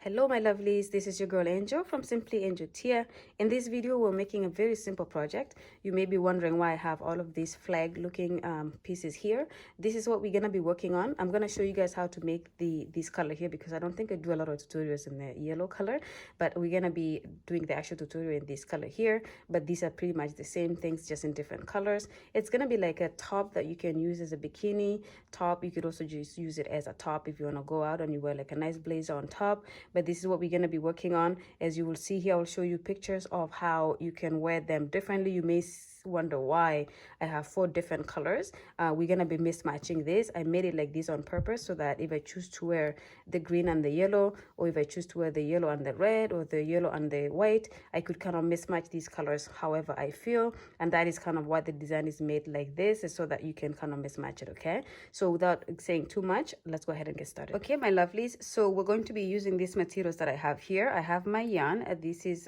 Hello my lovelies, this is your girl Angel from Simply Angel Tia. In this video we're making a very simple project. You may be wondering why I have all of these flag looking pieces here. This is what we're gonna be working on. I'm gonna show you guys how to make this color here because I don't think I do a lot of tutorials in the yellow color, but we're gonna be doing the actual tutorial in this color here. But these are pretty much the same things, just in different colors. It's gonna be like a top that you can use as a bikini top. You could also just use it as a top if you want to go out and you wear like a nice blazer on top. But this is what we're going to be working on. As you will see here, I'll show you pictures of how you can wear them differently. You may wonder why I have 4 different colors. We're going to be mismatching this. I made it like this on purpose so that if I choose to wear the green and the yellow, or if I choose to wear the yellow and the red, or the yellow and the white, I could kind of mismatch these colors however I feel. And that is kind of why the design is made like this, is so that you can kind of mismatch it. Okay, so without saying too much, let's go ahead and get started. Okay, my lovelies, so we're going to be using these materials that I have here. I have my yarn. This is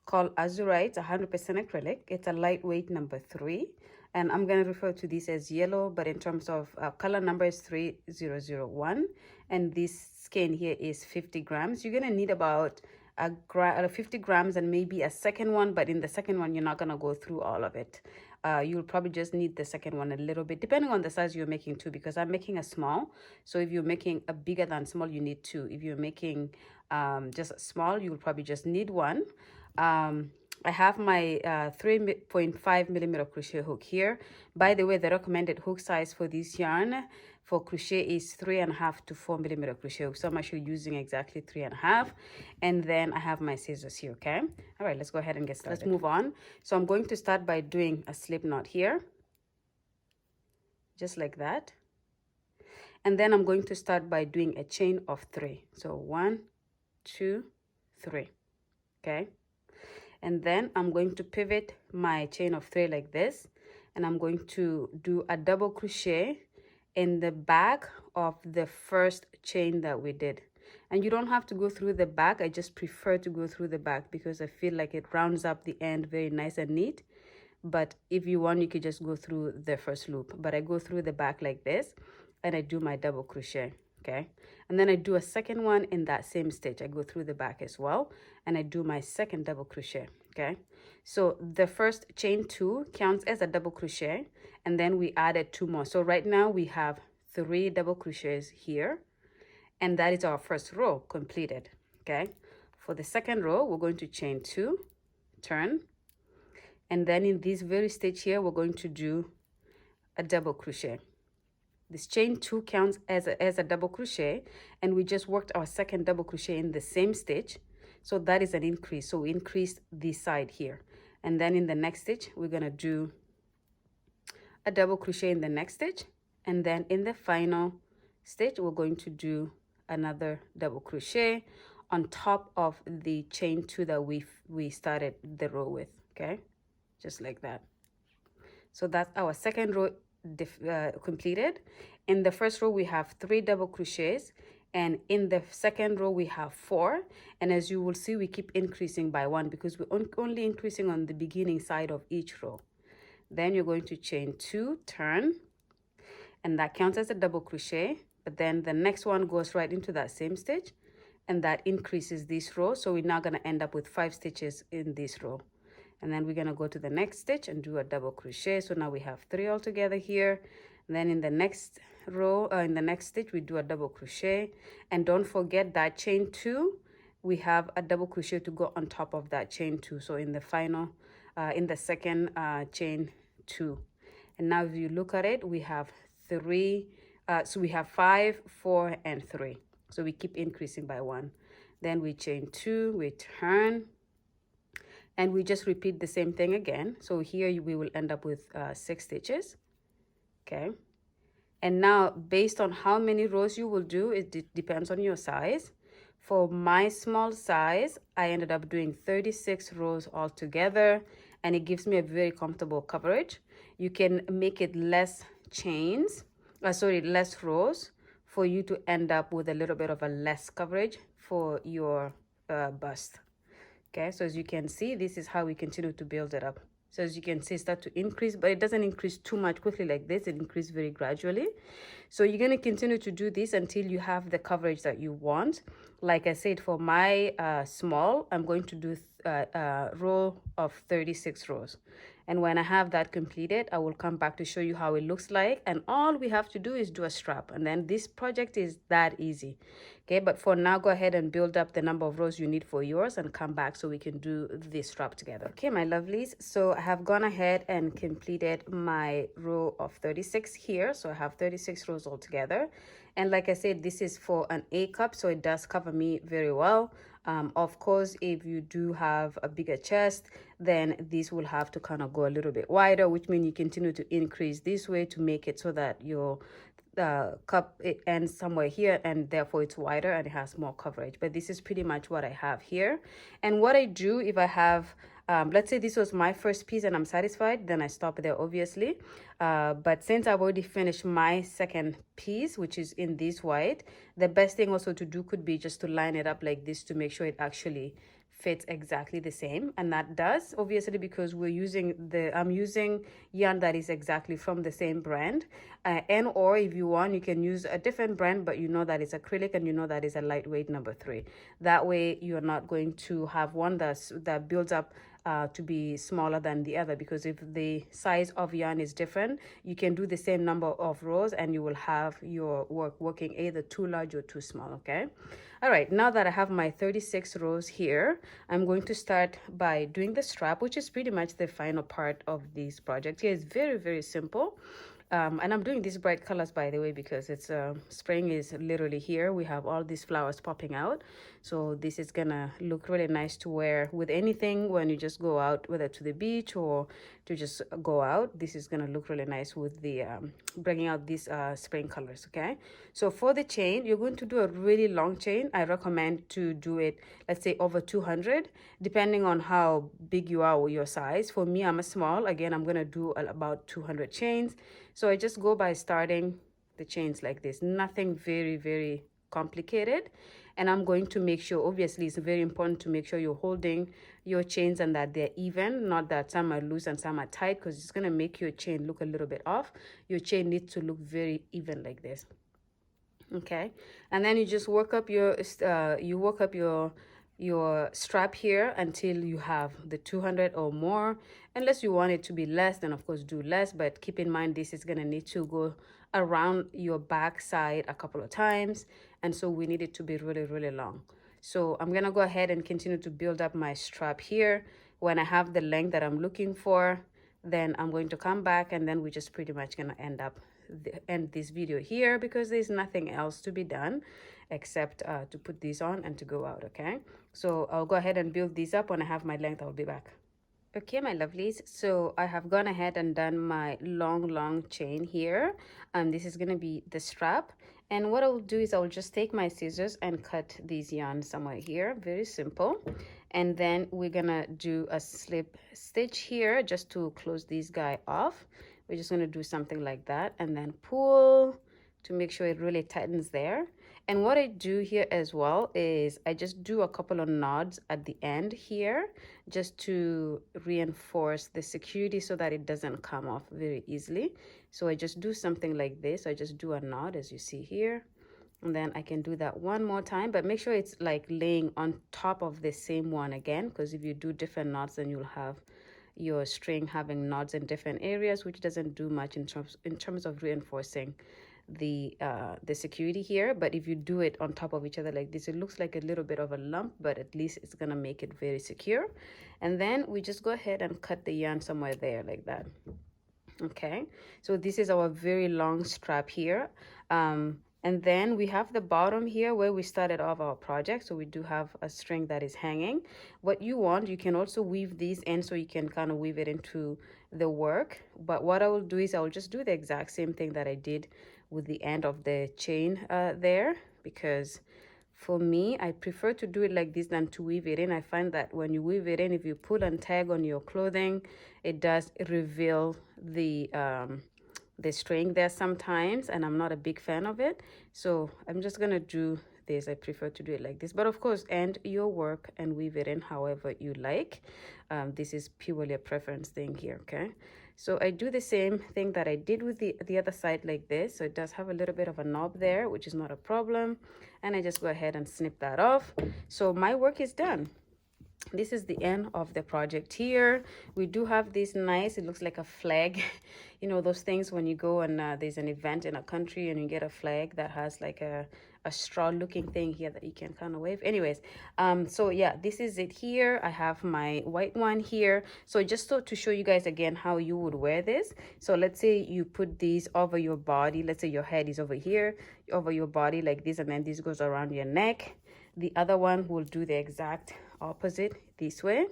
called Azurite, 100% acrylic. It's a lightweight number 3, and I'm going to refer to this as yellow, but in terms of color number is 3001, and this skein here is 50 grams. You're going to need about 50 grams and maybe a second one, but in the second one you're not going to go through all of it. You'll probably just need the second one a little bit, depending on the size you're making too, because I'm making a small. So if you're making a bigger than small, you need 2. If you're making just small, you'll probably just need 1. I have my 3.5 millimeter crochet hook here. By the way, the recommended hook size for this yarn for crochet is 3.5 to 4 millimeter crochet hook. So I'm actually using exactly 3.5. And then I have my scissors here. Okay. All right, let's go ahead and get started. Let's move on. So I'm going to start by doing a slip knot here, just like that. And then I'm going to start by doing a chain of 3. So 1, 2, 3. Okay. And then I'm going to pivot my chain of 3 like this, and I'm going to do a double crochet in the back of the first chain that we did. And you don't have to go through the back. I just prefer to go through the back because I feel like it rounds up the end very nice and neat. But if you want, you could just go through the first loop, but I go through the back like this, and I do my double crochet. Okay, and then I do a second one in that same stitch. I go through the back as well, and I do my second double crochet. Okay, so the first chain 2 counts as a double crochet, and then we added 2 more. So right now we have 3 double crochets here, and that is our first row completed. Okay, for the second row we're going to chain 2, turn, and then in this very stitch here we're going to do a double crochet. This chain 2 counts as a double crochet, and we just worked our second double crochet in the same stitch. So that is an increase. So we increased this side here. And then in the next stitch, we're going to do a double crochet in the next stitch. And then in the final stitch, we're going to do another double crochet on top of the chain 2 that we started the row with. Okay, just like that. So that's our second row completed. In the first row we have 3 double crochets, and in the second row we have 4, and as you will see we keep increasing by 1 because we're only increasing on the beginning side of each row. Then you're going to chain 2, turn, and that counts as a double crochet, but then the next one goes right into that same stitch, and that increases this row. So we're now going to end up with 5 stitches in this row. And then we're going to go to the next stitch and do a double crochet. So now we have 3 all together here. And then in the next row, in the next stitch, we do a double crochet. And don't forget that chain 2, we have a double crochet to go on top of that chain 2. So in the final, in the second chain 2. And now if you look at it, we have 3, so we have 5, 4, and 3. So we keep increasing by 1. Then we chain 2, we turn, and we just repeat the same thing again. So here we will end up with 6 stitches. Okay, and now based on how many rows you will do, it depends on your size. For my small size, I ended up doing 36 rows altogether, and it gives me a very comfortable coverage. You can make it less chains, less rows, for you to end up with a little bit of a less coverage for your bust. Okay, so as you can see, this is how we continue to build it up. So as you can see, start to increase, but it doesn't increase too much quickly like this. It increases very gradually. So you're going to continue to do this until you have the coverage that you want. like I said, for my small, I'm going to do row of 36 rows. And when I have that completed, I will come back to show you how it looks like. And all we have to do is do a strap. And then this project is that easy. Okay, but for now, go ahead and build up the number of rows you need for yours and come back so we can do this strap together. Okay, my lovelies. So I have gone ahead and completed my row of 36 here. So I have 36 rows altogether. And like I said, this is for an A cup, so it does cover me very well. Of course, if you do have a bigger chest, then this will have to kind of go a little bit wider, which means you continue to increase this way to make it so that your cup, it ends somewhere here, and therefore it's wider and it has more coverage. But this is pretty much what I have here. And what I do if I have let's say this was my first piece and I'm satisfied, then I stop there, obviously. But since I've already finished my second piece, which is in this white, the best thing also to do could be just to line it up like this to make sure it actually fits exactly the same. And that does, obviously, because I'm using yarn that is exactly from the same brand. And or if you want, you can use a different brand, but you know that it's acrylic and you know that is a lightweight number 3. That way you're not going to have one that builds up to be smaller than the other, because if the size of yarn is different, you can do the same number of rows and you will have your working either too large or too small. Okay, all right, now that I have my 36 rows here, I'm going to start by doing the strap, which is pretty much the final part of this project. Here is very, very simple. And I'm doing these bright colors, by the way, because it's spring is literally here. We have all these flowers popping out, so this is gonna look really nice to wear with anything when you just go out, whether to the beach or to just go out. This is gonna look really nice with the bringing out these spring colors. Okay, so for the chain, you're going to do a really long chain. I recommend to do it, let's say, over 200, depending on how big you are or your size. For me, I'm a small. Again, I'm gonna do about 200 chains. So I just go by starting the chains like this, nothing very, very complicated. And I'm going to make sure, obviously, it's very important to make sure you're holding your chains and that they're even, not that some are loose and some are tight, because it's going to make your chain look a little bit off. Your chain needs to look very even like this. Okay, and then you just work up your strap here until you have the 200 or more. Unless you want it to be less, then of course do less, but keep in mind this is going to need to go around your back side a couple of times, and so we need it to be really, really long. So I'm going to go ahead and continue to build up my strap here. When I have the length that I'm looking for, then I'm going to come back, and then we're just pretty much going to end this video here, because there's nothing else to be done except to put these on and to go out. Okay, so I'll go ahead and build these up. When I have my length, I'll be back. Okay, my lovelies, so I have gone ahead and done my long chain here, and this is going to be the strap. And what I'll do is I'll just take my scissors and cut these yarn somewhere here. Very simple. And then we're gonna do a slip stitch here just to close this guy off. We're just going to do something like that, and then pull to make sure it really tightens there. And what I do here as well is I just do a couple of knots at the end here, just to reinforce the security so that it doesn't come off very easily. So I just do something like this. I just do a knot, as you see here, and then I can do that one more time, but make sure it's like laying on top of the same one again, because if you do different knots, then you'll have your string having knots in different areas, which doesn't do much in terms of reinforcing the security here. But if you do it on top of each other like this, it looks like a little bit of a lump, but at least it's gonna make it very secure. And then we just go ahead and cut the yarn somewhere there like that. Okay, so this is our very long strap here. And then we have the bottom here where we started off our project. So we do have a string that is hanging. What you want, you can also weave these in, so you can kind of weave it into the work. But what I will do is I will just do the exact same thing that I did with the end of the chain there, because for me, I prefer to do it like this than to weave it in. I find that when you weave it in, if you pull and tag on your clothing, it does reveal the string there sometimes, and I'm not a big fan of it. So I'm just gonna do this. I prefer to do it like this, but of course, end your work and weave it in however you like. This is purely a preference thing here. Okay, So I do the same thing that I did with the other side like this. So it does have a little bit of a knob there, which is not a problem. And I just go ahead and snip that off. So my work is done. This is the end of the project here. We do have this nice, it looks like a flag. You know, those things when you go and there's an event in a country and you get a flag that has like a straw looking thing here that you can kind of wave. Anyways, so yeah, this is it here. I have my white one here. So just to show you guys again how you would wear this. So let's say you put these over your body. Let's say your head is over here, over your body like this, and then this goes around your neck. The other one will do the exact opposite this way,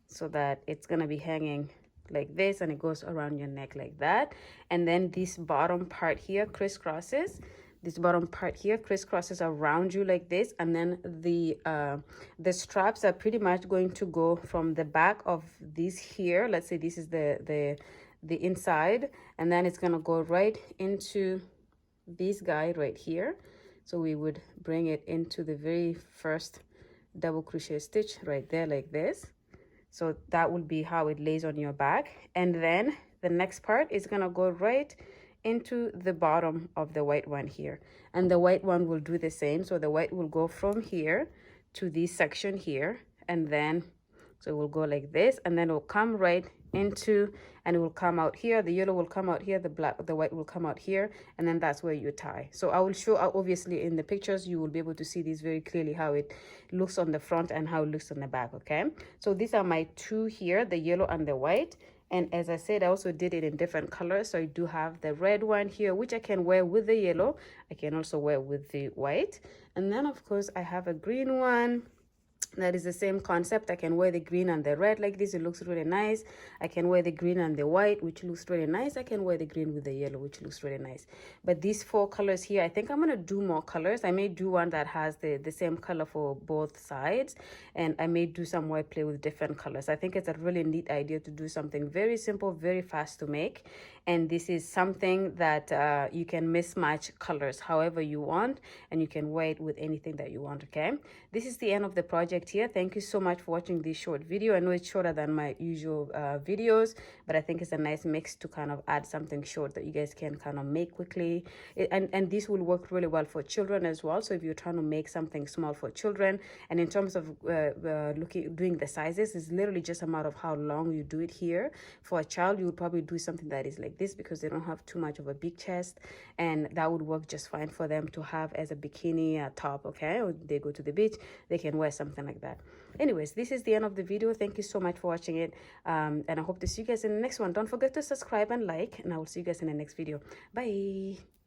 so that it's gonna be hanging like this and it goes around your neck like that. And then this bottom part here crisscrosses. This bottom part here crisscrosses around you like this, and then the straps are pretty much going to go from the back of this here. Let's say this is the inside, and then it's gonna go right into this guy right here. So we would bring it into the very first double crochet stitch right there like this. So that will be how it lays on your back. And then the next part is gonna go right into the bottom of the white one here, and the white one will do the same. So the white will go from here to this section here, and then so it will go like this, and then it will come right into, and it will come out here. The yellow will come out here, the white will come out here, and then that's where you tie. So I will show, obviously in the pictures you will be able to see this very clearly, how it looks on the front and how it looks on the back. Okay, so these are my two here, the yellow and the white. And as I said, I also did it in different colors. So I do have the red one here, which I can wear with the yellow. I can also wear with the white. And then of course I have a green one. That is the same concept. I can wear the green and the red like this. It looks really nice. I can wear the green and the white, which looks really nice. I can wear the green with the yellow, which looks really nice. But these four colors here, I think I'm going to do more colors. I may do one that has the same color for both sides, and I may do some where I play with different colors. I think it's a really neat idea to do something very simple, very fast to make. And this is something that you can mismatch colors however you want, and you can wear it with anything that you want. Okay, this is the end of the project here. Thank you so much for watching this short video. I know it's shorter than my usual videos, but I think it's a nice mix to kind of add something short that you guys can kind of make quickly. And this will work really well for children as well. So if you're trying to make something small for children, and in terms of doing the sizes, it's literally just a matter of how long you do it here. For a child, you would probably do something that is like this, because they don't have too much of a big chest, and that would work just fine for them to have as a bikini top. Okay, or they go to the beach, they can wear something like that. Anyways, this is the end of the video. Thank you so much for watching it, and I hope to see you guys in the next one. Don't forget to subscribe and like, and I will see you guys in the next video. Bye.